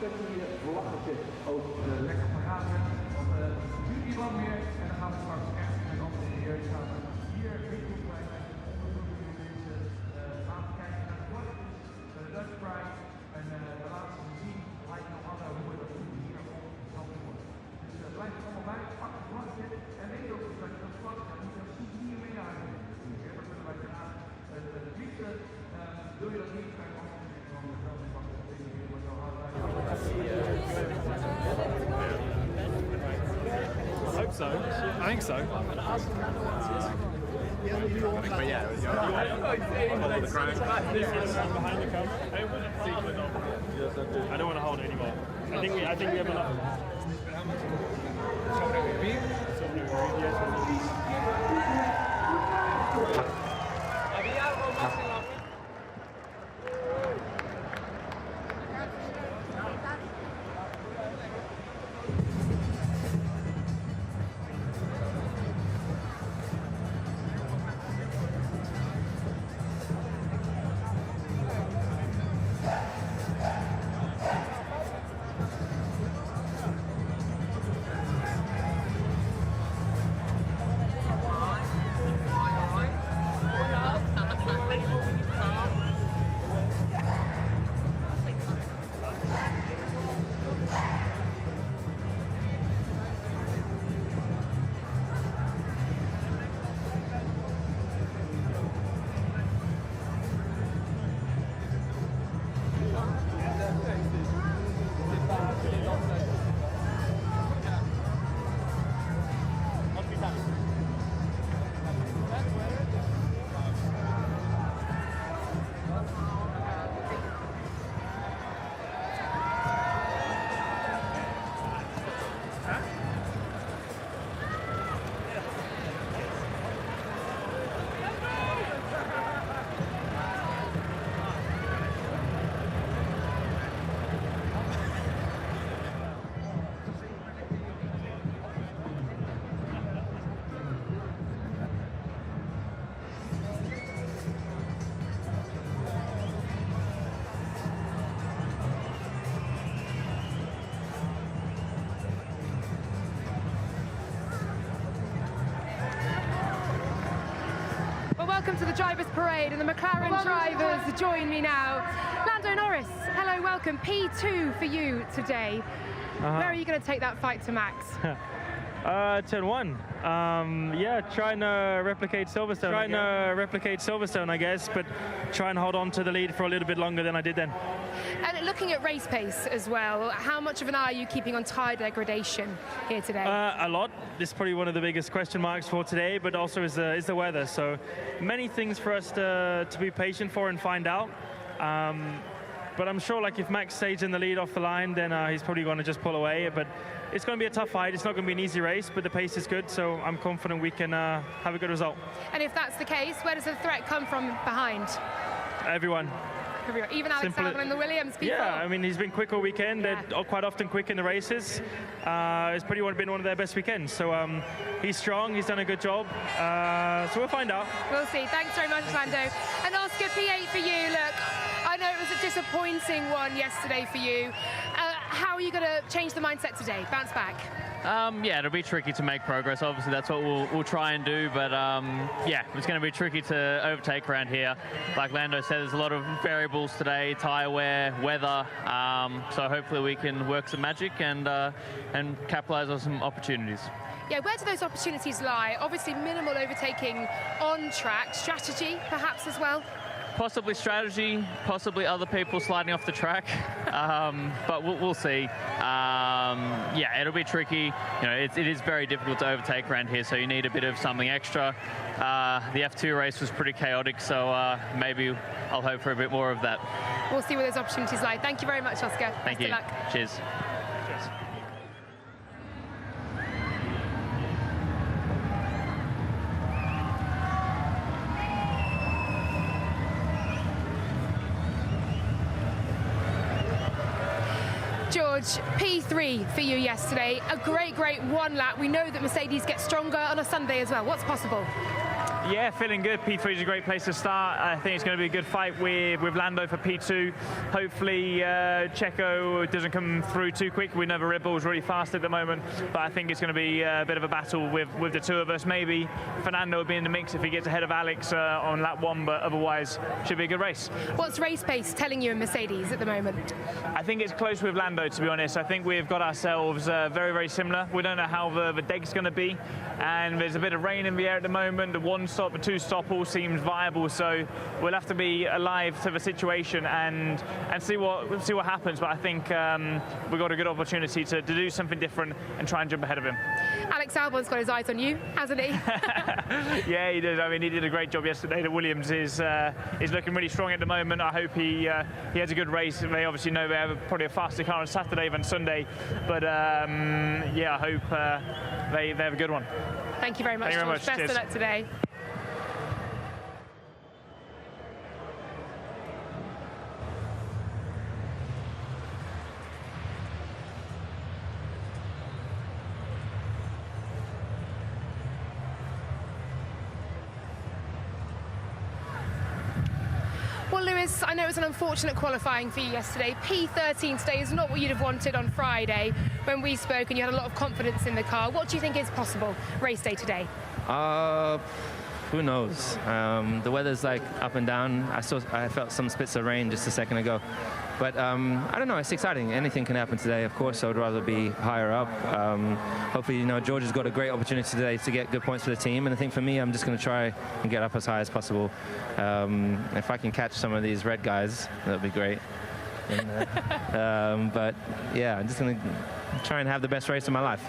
dat je je lachen zit. Ook lekker paraat bent, want het duurt niet lang meer en dan gaan we straks echt met andere serieus gaan. Hier winkelplein met onderzoeken deze aan te kijken naar de plakjes, de Dutch Prix en de laatste zien lijkt nog aan hoe dat hier op Zandvoort. Dus blijf er allemaal bij, pak het plakje en weet ook dat je dat plakje niet als souvenir mee naar huis neemt. Dat kunnen wij gedaan. Het liefste wil je dat niet krijgen. I hope so. I think so. But yeah, the crowd. Behind the camera. I don't want to hold it anymore. I think we have enough. Welcome to the Drivers' Parade, and the McLaren drivers join me now. Lando Norris, hello, welcome. P2 for you today. Where are you going to take that fight to Max? Turn 1. Yeah, trying to replicate Silverstone. I guess, but try and hold on to the lead for a little bit longer than I did then. And looking at race pace as well, how much of an eye are you keeping on tyre degradation here today? A lot. This is probably one of the biggest question marks for today, but also is the weather. So many things for us to be patient for and find out. But I'm sure, like, if Max stays in the lead off the line, then he's probably going to just pull away. But it's going to be a tough fight. It's not going to be an easy race, but the pace is good, so I'm confident we can have a good result. And if that's the case, where does the threat come from behind? Everyone. Even Alex Albon in the Williams P4. Yeah, I mean, he's been quick all weekend. Yeah. They're quite often quick in the races. It's pretty been one of their best weekends. So he's strong, he's done a good job. So we'll find out. We'll see. Thanks very much, Lando. And Oscar, P8 for you. Look, I know it was a disappointing one yesterday for you. How are you going to change the mindset today? Bounce back? Yeah, it'll be tricky to make progress. Obviously, that's what we'll try and do. But yeah, it's going to be tricky to overtake around here. Like Lando said, there's a lot of variables today: tyre wear, weather. So hopefully we can work some magic and capitalise on some opportunities. Yeah, where do those opportunities lie? Obviously, minimal overtaking on track. Strategy, perhaps, as well? Possibly strategy, possibly other people sliding off the track, but we'll see. Yeah, it'll be tricky. You know, it is very difficult to overtake around here, so you need a bit of something extra. The F2 race was pretty chaotic, so maybe I'll hope for a bit more of that. We'll see where those opportunities lie. Thank you very much, Oscar. Thank you. Best of luck. Cheers. George, P3 for you yesterday. A great one lap. We know that Mercedes gets stronger on a Sunday as well. What's possible? Yeah, feeling good. P3 is a great place to start. I think it's going to be a good fight with Lando for P2. Hopefully Checo doesn't come through too quick. We know the Red Bull's really fast at the moment, but I think it's going to be a bit of a battle with the two of us. Maybe Fernando will be in the mix if he gets ahead of Alex on lap 1, but otherwise should be a good race. What's race pace telling you in Mercedes at the moment? I think it's close with Lando, to be honest. I think we've got ourselves very, very similar. We don't know how the deck's going to be, and there's a bit of rain in the air at the moment. The 1-stop, the 2-stop all seems viable, so we'll have to be alive to the situation and see what happens. But I think we've got a good opportunity to do something different and try and jump ahead of him. Alex Albon's got his eyes on you, hasn't he? Yeah, he did. I mean, he did a great job yesterday. The Williams is looking really strong at the moment. I hope he has a good race. They obviously know they have probably a faster car on Saturday than Sunday, but yeah, I hope they have a good one. Thank you very much, George. Best of luck today. Well, Lewis, I know it was an unfortunate qualifying for you yesterday. P13 today is not what you'd have wanted on Friday when we spoke and you had a lot of confidence in the car. What do you think is possible race day today? Who knows? The weather's like up and down. I felt some spits of rain just a second ago. But I don't know, it's exciting. Anything can happen today, of course. I would rather be higher up. Hopefully, George has got a great opportunity today to get good points for the team. And I think for me, I'm just going to try and get up as high as possible. If I can catch some of these red guys, that would be great. But yeah, I'm just going to try and have the best race of my life.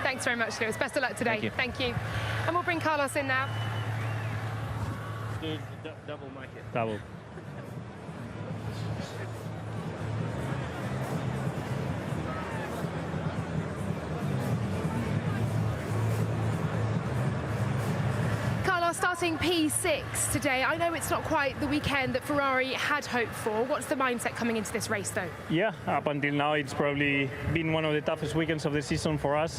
Thanks very much, Lewis. Best of luck today. Thank you. And we'll bring Carlos in now. Double mic it. Double. Starting P6 today. I know it's not quite the weekend that Ferrari had hoped for. What's the mindset coming into this race, though? Yeah, up until now, it's probably been one of the toughest weekends of the season for us.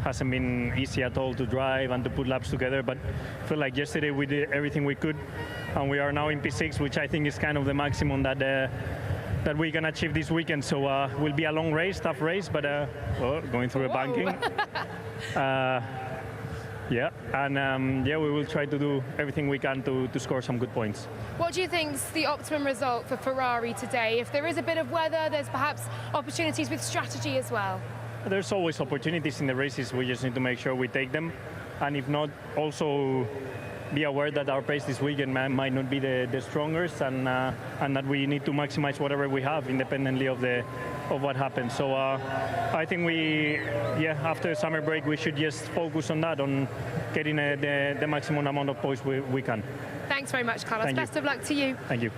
Hasn't been easy at all to drive and to put laps together, but I feel like yesterday we did everything we could, and we are now in P6, which I think is kind of the maximum that we can achieve this weekend. So will be a long race, tough race, but going through a banking. Yeah, and yeah, we will try to do everything we can to score some good points. What do you think is the optimum result for Ferrari today? If there is a bit of weather, there's perhaps opportunities with strategy as well. There's always opportunities in the races. We just need to make sure we take them, and if not, also be aware that our pace this weekend might not be the strongest, and that we need to maximize whatever we have independently of what happens. So I think after the summer break, we should just focus on that, on getting the maximum amount of points we can. Thanks very much, Carlos. Thank you. Best of luck to you. Thank you.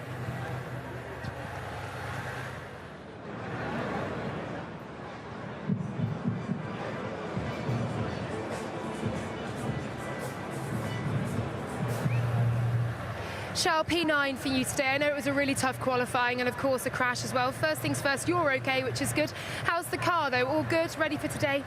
Charles, P9 for you today. I know it was a really tough qualifying and, of course, a crash as well. First things first, you're okay, which is good. How's the car, though? All good? Ready for today?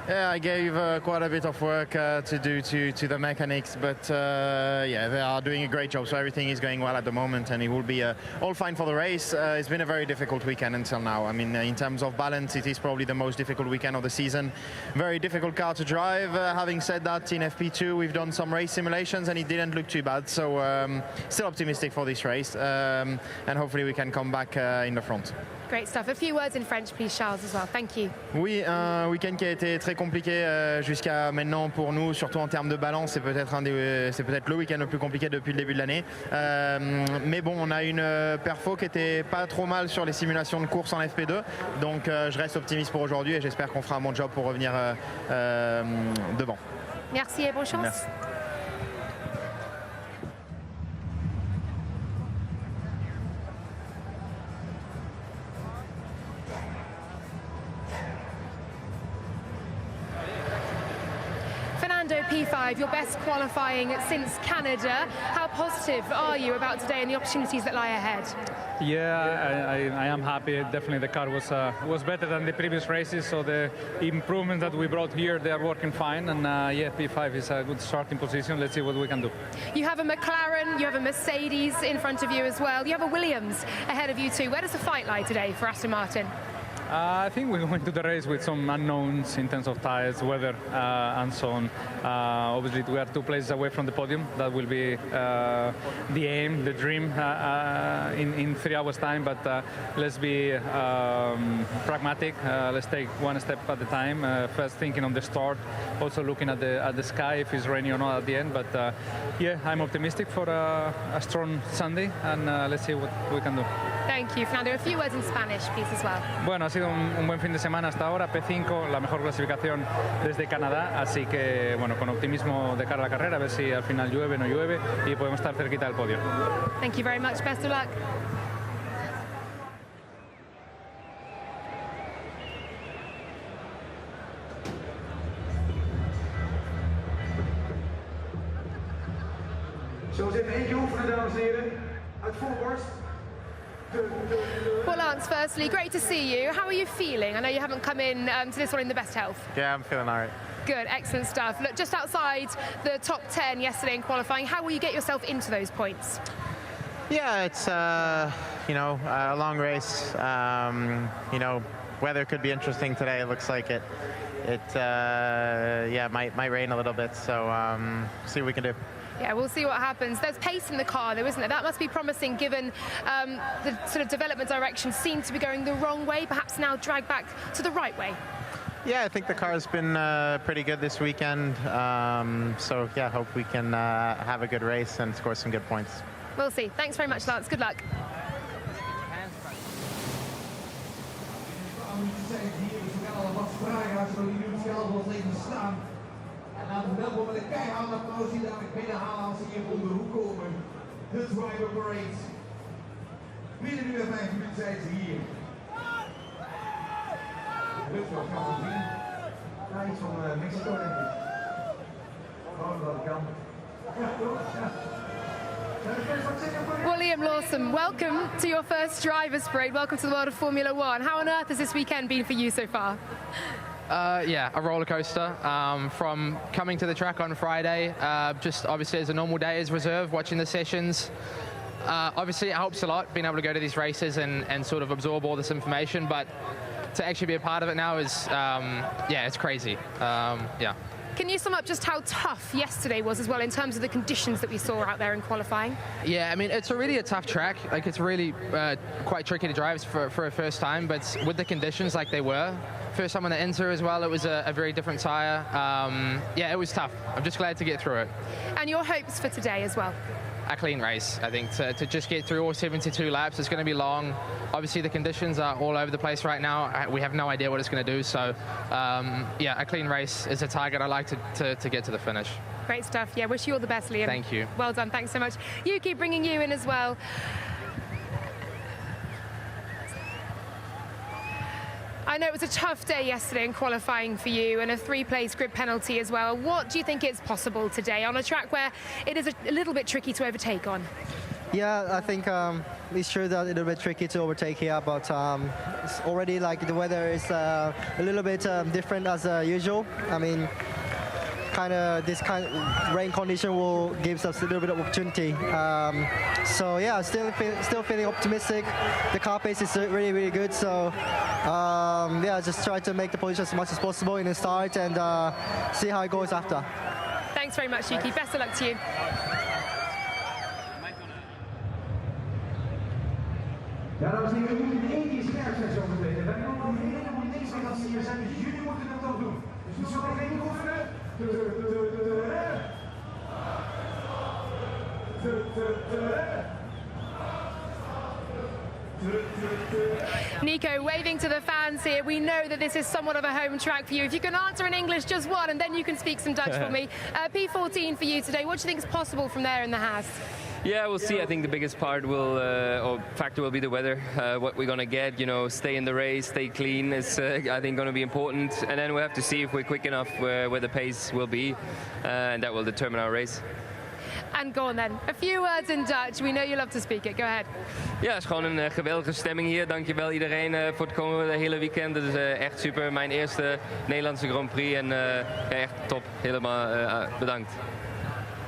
Yeah, I gave quite a bit of work to do to the mechanics, but yeah, they are doing a great job, so everything is going well at the moment, and it will be all fine for the race. It's been a very difficult weekend until now. I mean, in terms of balance, it is probably the most difficult weekend of the season. Very difficult car to drive. Having said that, in FP2, we've done some race simulations, and it didn't look too bad, so still optimistic for this race, and hopefully we can come back in the front. Great stuff. A few words in French, please, Charles, as well. Thank you. Oui, un week-end qui a été très compliqué jusqu'à maintenant pour nous, surtout en termes de balance. C'est peut-être le week-end le plus compliqué depuis le début de l'année. Mais bon, on a une perfo qui était pas trop mal sur les simulations de course en FP2. Donc je reste optimiste pour aujourd'hui et j'espère qu'on fera un bon job pour revenir devant. Merci et bonne chance. Merci. P5, your best qualifying since Canada. How positive are you about today and the opportunities that lie ahead? Yeah, I am happy. Definitely the car was better than the previous races, so the improvements that we brought here, they are working fine, and yeah, P5 is a good starting position. Let's see what we can do. You have a McLaren, you have a Mercedes in front of you as well. You have a Williams ahead of you too. Where does the fight lie today for Aston Martin? I think we're going to the race with some unknowns in terms of tyres, weather, and so on. Obviously, we are 2 places away from the podium. That will be the aim, the dream in 3 hours' time. But let's be pragmatic. Let's take 1 step at a time. First, thinking on the start, also looking at the sky if it's raining or not at the end. But yeah, I'm optimistic for a strong Sunday, and let's see what we can do. Thank you, Fernando. A few words in Spanish, please, as well. Bueno, ha sido un buen fin de semana hasta ahora. P5, la mejor clasificación desde Canadá, así que bueno, con optimismo de cara a la carrera, a ver si al final llueve o no llueve y podemos estar cerquita del podio. Thank you very much. Best of luck. Zo zit eentje oefenen, dames en heren. Uit voorborst. Well, Lance, firstly, great to see you. How are you feeling? I know you haven't come in to this one in the best health. Yeah, I'm feeling all right. Good, excellent stuff. Look, just outside the top 10 yesterday in qualifying, how will you get yourself into those points? Yeah, it's you know, a long race. You know, weather could be interesting today. It looks like it. Yeah, might rain a little bit. So see what we can do. Yeah, we'll see what happens. There's pace in the car, though, isn't there? That must be promising, given the sort of development direction seems to be going the wrong way, perhaps now dragged back to the right way. Yeah, I think the car's been pretty good this weekend. So yeah, hope we can have a good race and score some good points. We'll see. Thanks very much, Lance. Good luck. En laten we welkom met een keihard applaus die dadelijk binnenhalen als ze hier om de hoek komen. De Driver Parade. Binnen nu en 5 minuten zijn ze hier. Rutger gaan we zien. Ja, iets van Mexico denk ik. Gewoon dat kan. Ja, toch? Ja. Well, Liam Lawson, welcome to your first Drivers Parade. Welcome to the world of Formula One. How on earth has this weekend been for you so far? Yeah, a roller coaster. From coming to the track on Friday, just obviously as a normal day as reserve, watching the sessions. Obviously it helps a lot being able to go to these races and sort of absorb all this information, but to actually be a part of it now is, yeah, it's crazy. Yeah. Can you sum up just how tough yesterday was as well in terms of the conditions that we saw out there in qualifying? Yeah, I mean, it's really a tough track. Like, it's really quite tricky to drive for a first time, but with the conditions like they were, first time on the Inter as well, it was a very different tyre. Yeah, it was tough. I'm just glad to get through it. And your hopes for today as well? A clean race, I think, to just get through all 72 laps. It's going to be long. Obviously, the conditions are all over the place right now. We have no idea what it's going to do. So, yeah, a clean race is a target I like to get to the finish. Great stuff. Yeah, wish you all the best, Liam. Thank you. Well done. Thanks so much. Yuki, bringing you in as well. I know it was a tough day yesterday in qualifying for you and a 3-place grid penalty as well. What do you think is possible today on a track where it is a little bit tricky to overtake on? Yeah, I think it's true that it's a little bit tricky to overtake here, but it's already like the weather is a little bit different as usual. I mean, this kind of rain condition will give us a little bit of opportunity. So yeah, still feeling optimistic. The car pace is really, really good. So yeah, just try to make the position as much as possible in the start and see how it goes after. Thanks very much, Yuki. Best of luck to you. Ja, dames en heren, we moeten in één keer scherp zijn zo meteen. Wij mogen helemaal niks meer als ze hier zijn, dus jullie moeten het ook doen. Dus we zullen even oefenen. Nico, waving to the fans here. We know that this is somewhat of a home track for you. If you can answer in English, just one, and then you can speak some Dutch for me. P14 for you today. What do you think is possible from there in the Haas? Yeah, we'll see. I think the biggest part or factor will be the weather. What we're going to get, you know, stay in the race, stay clean is, I think, going to be important. And then we'll have to see if we're quick enough where the pace will be, and that will determine our race. And go on then. A few words in Dutch. We know you love to speak it. Go ahead. Ja, het is gewoon een geweldige stemming hier. Dankjewel iedereen voor het komen de hele weekend. Het is echt super. Mijn eerste Nederlandse Grand Prix en echt top. Helemaal bedankt.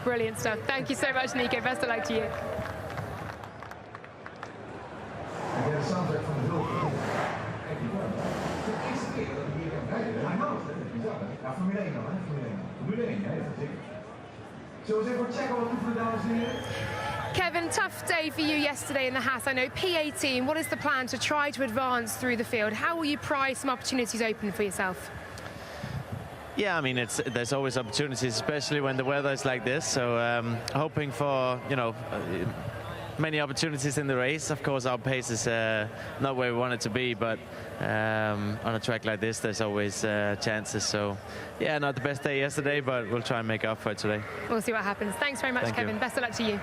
Brilliant stuff. Thank you so much, Nico. Best of luck to you. Kevin, tough day for you yesterday in the Haas. I know P18. What is the plan to try to advance through the field? How will you pry some opportunities open for yourself? Yeah, I mean, there's always opportunities, especially when the weather is like this. So hoping for, many opportunities in the race. Of course, our pace is not where we want it to be, but on a track like this, there's always chances. So, yeah, not the best day yesterday, but we'll try and make up for it today. We'll see what happens. Thanks very much, Thank Kevin. you. Best of luck to you.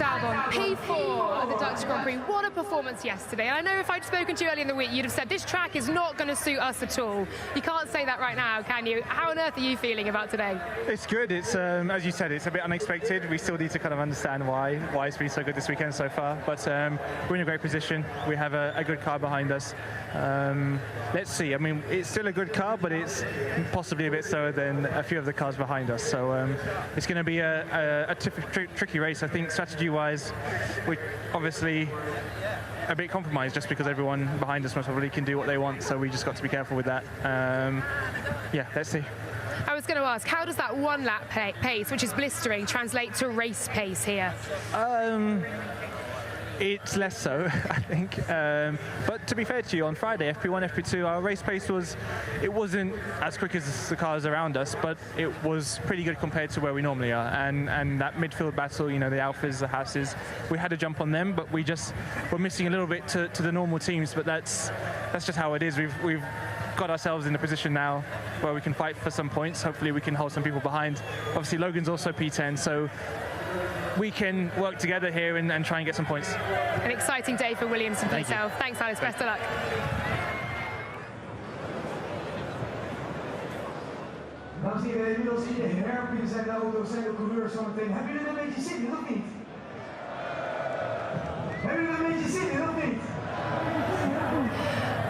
Albon, P4 at the Dutch Grand Prix. What a performance yesterday. I know if I'd spoken to you earlier in the week, you'd have said this track is not going to suit us at all. You can't say that right now, can you? How on earth are you feeling about today? It's good. It's as you said, it's a bit unexpected. We still need to kind of understand why it's been so good this weekend so far. But we're in a great position. We have a good car behind us. Let's see. I mean, it's still a good car, but it's possibly a bit slower than a few of the cars behind us. So it's going to be a tricky race. I think strategy-wise, we're obviously a bit compromised just because everyone behind us most probably can do what they want. So we just got to be careful with that. Yeah, let's see. I was going to ask, how does that one lap pace, which is blistering, translate to race pace here? It's less so, I think. But to be fair to you, on Friday, FP1, FP2, our race pace wasn't as quick as the cars around us, but it was pretty good compared to where we normally are. And that midfield battle, the Alphas, the Haases, we had to jump on them, but we're missing a little bit to the normal teams. But that's just how it is. We've got ourselves in a position now where we can fight for some points. Hopefully we can hold some people behind. Obviously Logan's also P10, so we can work together here and try and get some points. An exciting day for Williams and himself. Thanks, Alex. Best of luck. Dames en heren, inmiddels in de herping zijn de auto's en de coureurs zometeen. Hebben jullie er een beetje zin in of niet? Hebben jullie er een beetje zin in of niet?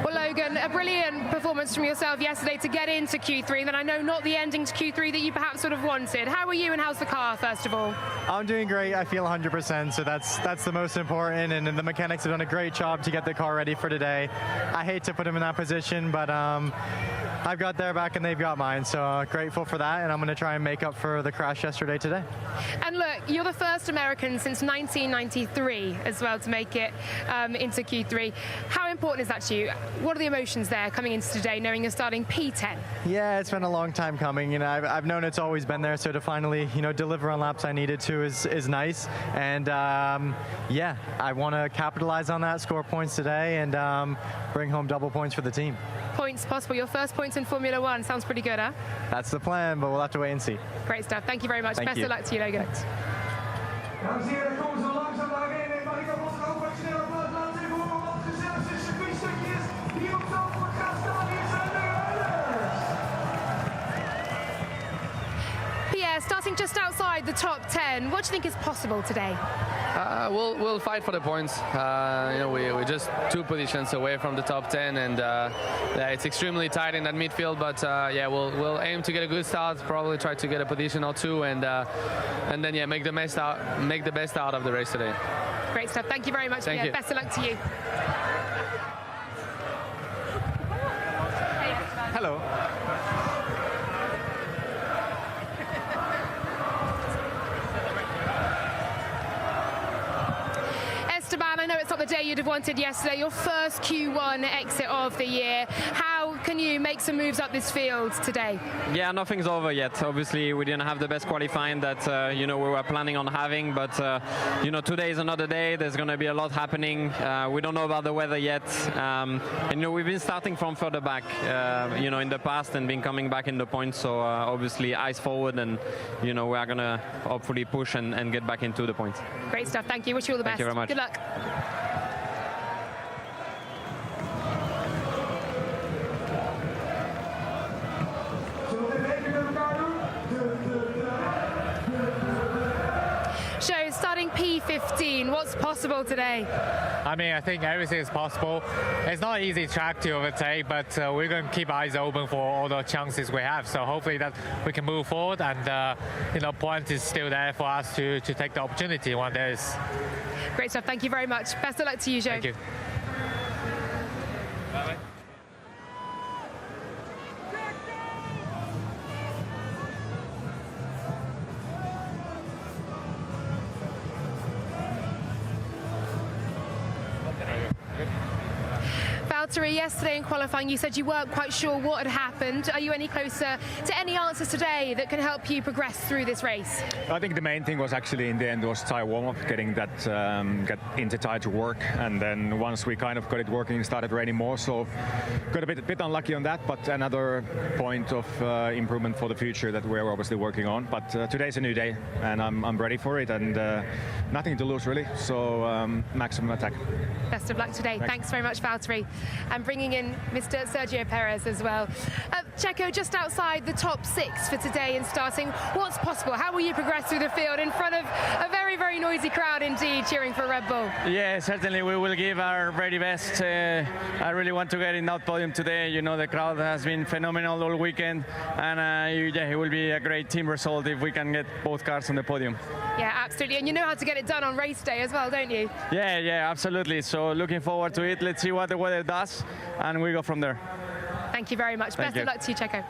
Well, Logan, a brilliant performance from yourself yesterday to get into Q3, and then I know not the ending to Q3 that you perhaps would have wanted. How are you and how's the car, first of all? I'm doing great. I feel 100%, so that's the most important, and the mechanics have done a great job to get the car ready for today. I hate to put them in that position, but I've got their back and they've got mine, so grateful for that, and I'm going to try and make up for the crash yesterday today. And look, you're the first American since 1993 as well to make it into Q3. How important is that to you? What are the emotions there coming into today, knowing you're starting P10? Yeah, it's been a long time coming. I've known it's always been there, so to finally, deliver on laps I needed to is nice. And yeah, I want to capitalize on that, score points today, and bring home double points for the team. Points possible. Your first points in Formula One. Sounds pretty good, huh? That's the plan, but we'll have to wait and see. Great stuff. Thank you very much. Best of luck to you, Logan. Thanks. Dames en heren, komen ze langzaam naar arena. Mag ik alvast ook wat sneller laten even horen wat het gezelligste circuitstukje is. Hier op Zandvoort gaat staan. Hier zijn de rijders. Pierre, starting just outside the top 10, what do you think is possible today? We'll fight for the points. We're just 2 positions away from the top 10, and yeah, it's extremely tight in that midfield. But yeah, we'll aim to get a good start. Probably try to get a position or 2, and then yeah, make the best out of the race today. Great stuff. Thank you very much, Pierre. Best of luck to you. Hello. Esteban, I know it's not the day you'd have wanted yesterday, your first Q1 exit of the year. How can you make some moves up this field today? Yeah, nothing's over yet. Obviously, we didn't have the best qualifying that we were planning on having, but today is another day. There's going to be a lot happening. We don't know about the weather yet, and we've been starting from further back, in the past, and been coming back in the points. So obviously, eyes forward, and we are going to hopefully push and get back into the points. Great stuff. Thank you. Wish you all the best. Thank you very much. Good luck. Zhou, starting P15, what's possible today? I mean, I think everything is possible. It's not an easy track to overtake, but we're going to keep eyes open for all the chances we have. So hopefully that we can move forward, and point is still there for us to take the opportunity when there is. Great stuff. Thank you very much. Best of luck to you, Zhou. Thank you. Bye-bye. Valtteri, yesterday in qualifying you said you weren't quite sure what had happened. Are you any closer to any answers today that can help you progress through this race? I think the main thing was actually in the end was tyre warm-up, getting that get into tyre to work, and then once we kind of got it working, it started raining more, so got a bit unlucky on that, but another point of improvement for the future that we're obviously working on. But today's a new day, and I'm ready for it, and nothing to lose really, so maximum attack. Best of luck today. Thanks very much, Valtteri. And bringing in Mr. Sergio Perez as well. Checo, just outside the top 6 for today in starting. What's possible? How will you progress through the field in front of a very, very noisy crowd indeed cheering for Red Bull? Yeah, certainly we will give our very best. I really want to get in that podium today. The crowd has been phenomenal all weekend, and it will be a great team result if we can get both cars on the podium. Yeah, absolutely. And you know how to get it done on race day as well, don't you? Yeah, absolutely. So looking forward to it. Let's see what the weather does, and we go from there. Thank you very much. Best of luck to you, Checo.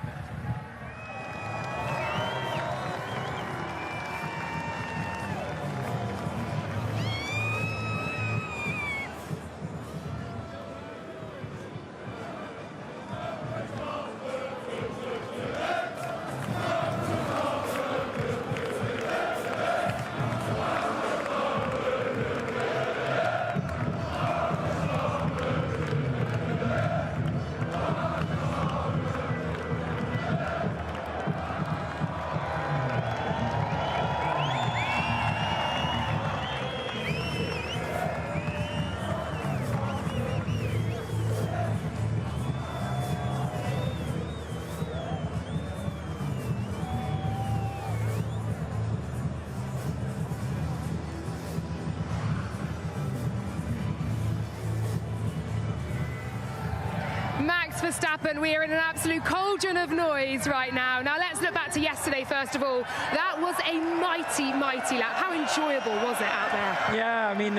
Verstappen, we are in an absolute cauldron of noise right now. Now let's look back to yesterday first of all. That was a mighty, mighty lap. How enjoyable was it out there? Yeah, I mean,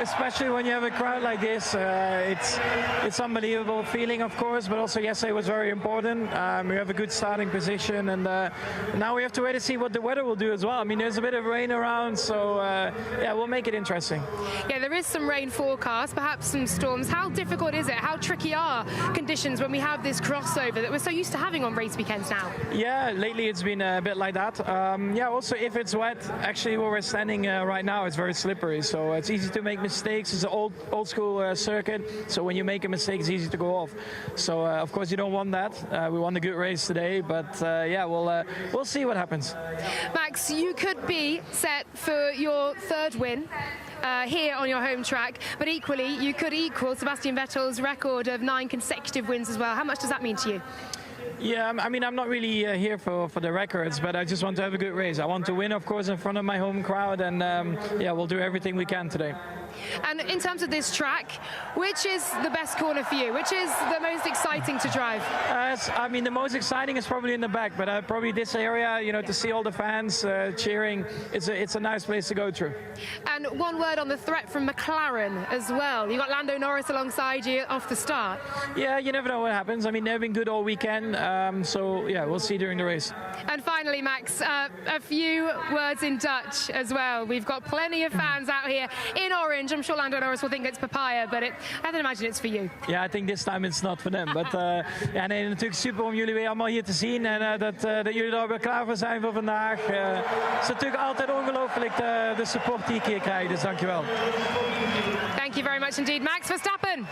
especially when you have a crowd like this, it's unbelievable feeling, of course, but also yesterday was very important. We have a good starting position, and now we have to wait to see what the weather will do as well. I mean, there's a bit of rain around, so yeah, we'll make it interesting. Yeah, there is some rain forecast, perhaps some storms. How difficult is it? How tricky are conditions when we have this crossover that we're so used to having on race weekends now? Yeah, lately it's been a bit like that. Yeah, also if it's wet, actually where we're standing right now, it's very slippery, so it's easy to make mistakes. It's an old school circuit, so when you make a mistake, it's easy to go off. So of course you don't want that. We won a good race today, but yeah, we'll see what happens. Max, you could be set for your third win here on your home track, but equally you could equal Sebastian Vettel's record of 9 consecutive wins as well. How much does that mean to you? Yeah, I mean, I'm not really here for the records, but I just want to have a good race. I want to win, of course, in front of my home crowd, and yeah, we'll do everything we can today. And in terms of this track, which is the best corner for you? Which is the most exciting to drive? I mean, the most exciting is probably in the back, but probably this area, you know, to see all the fans cheering, it's a nice place to go through. And one word on the threat from McLaren as well. You got Lando Norris alongside you off the start. Yeah, you never know what happens. I mean, they've been good all weekend, so yeah, we'll see during the race. And finally, Max, a few words in Dutch as well. We've got plenty of fans out here in orange orange. I'm sure Lando Norris will think it's papaya, but I can imagine it's for you. Yeah, I think this time it's not for them. But ja, nee, natuurlijk super om jullie weer allemaal hier te zien. En dat jullie er alweer klaar voor zijn voor vandaag. Het is natuurlijk altijd ongelooflijk de support die ik hier krijg. Dus dankjewel. Thank you very much indeed. Max Verstappen.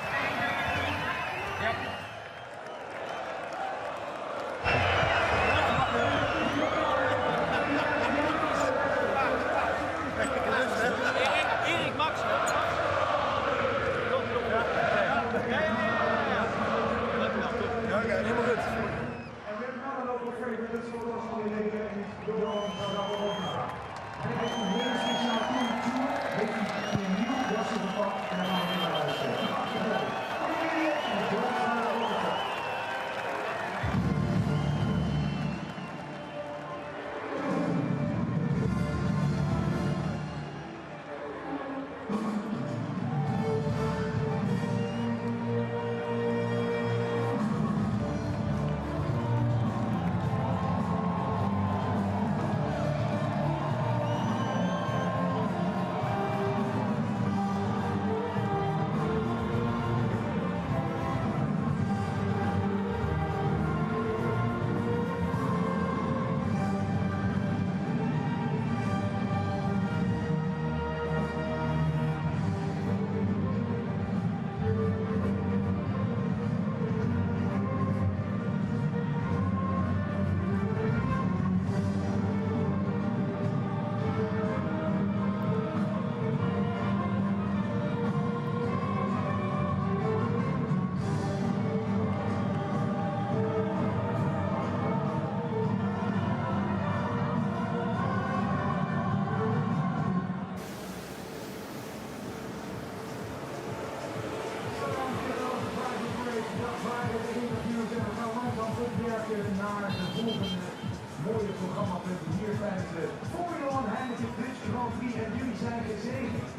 Mooie programmapunten hier tijdens de Formule 1 Heineken Prix Grand Prix en jullie zijn gezegend.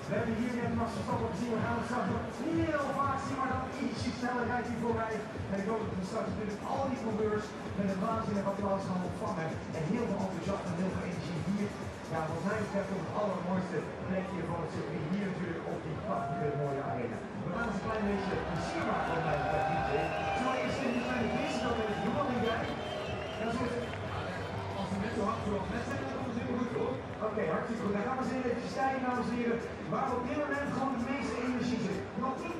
We hebben hier net Max Verstappen gezien, we gaan het straks nog heel vaak zien, maar dan ietsje sneller rijdt hij voorbij. En ik hoop dat we straks natuurlijk al die coureurs met het waanzinnige applaus gaan ontvangen. En heel veel enthousiasme en heel veel energie hier. Ja, wat mij betreft ook het allermooiste plekje van het circuit hier natuurlijk op die prachtige mooie arena. We gaan eens een klein beetje plezier maken op mijn DJ. Zullen we eerst in die kleine quiz, dan met het Johan en jij? Ja, zo is het. Als we net zo hard zoals net zijn, dan komt het helemaal goed hoor. Oké, hartstikke goed. Dan gaan we eens even stijgen, dames en heren. Waar op dit moment gewoon de meeste energie zit. Nog 10